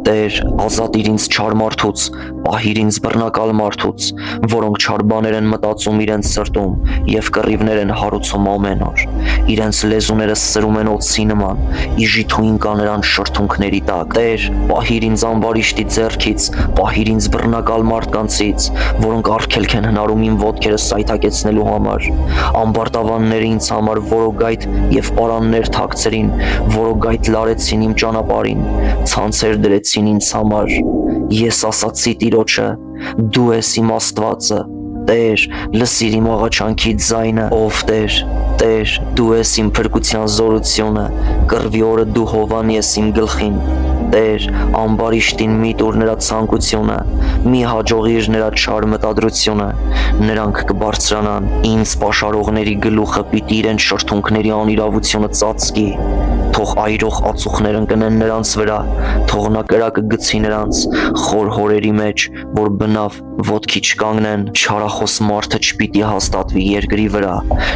Տեր, ազատիր ինձ չար մարդուց, պահիր ինձ բռնակալ մարդուց, որոնք չար բաներ են մտածում իրենց սրտում և կռիվներ են հարուցում ամեն օր։ Իրենց լեզուները սրում են օձի նման, իժի թույն կա նրանց շրթունքների տակ։ Տեր, պահիր ինձ ամբարիշտի ձեռքից, պահիր ինձ բռնակալ մարդկանցից, որոնք արգելք են հնարում իմ ոտքերը սայթաքեցնելու համար։ Ամբարտավանները ինձ համար որոգայթ և պարաններ թաքցրին, որոգայթ լարեցին իմ ճանապարհին, ցանցեր դրեցին ինձ համար։ Ես ասացի Տիրոջը. դու ես իմ Աստվածը։ Տեր, լսիր իմ աղաչանքի ձայնը, ով Տեր, դու ես իմ փրկության զորությունը, կռվի օրը դու հովանի ես իմ գլխին։ Տեր, ամբարիշտին մի տուր նրա ցանկությունը, մի հաջողիր նրա չար մտադրությունը, նրանք կբարձրանան, ինձ պաշարողների գլուխը պիտի իրենց շրթունքների անիրավությունը ծածկի, թող այրող ածուխներ ընկնեն նրանց վրա, թող նա կրակը գցի նրանց խոր հորերի մեջ, որ բնավ ոտքի չկանգնեն։ Չարախոս մարդը չպիտի հաստատվի երկրի վրա,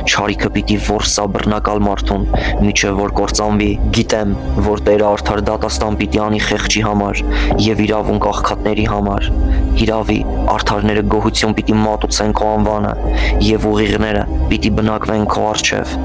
չարիքը պիտի որսա բռնակալ մարդուն, մինչև որ կործանվի։ Գիտեմ, որ Տերը արդար դատաստան պիտի անի խեղճի համար և իրավունք աղքատների համար։ Հիրավի, արդարները գոհություն պիտի մատուցեն քո անվանը, և ուղիղները պիտի բնակվեն քո առջև։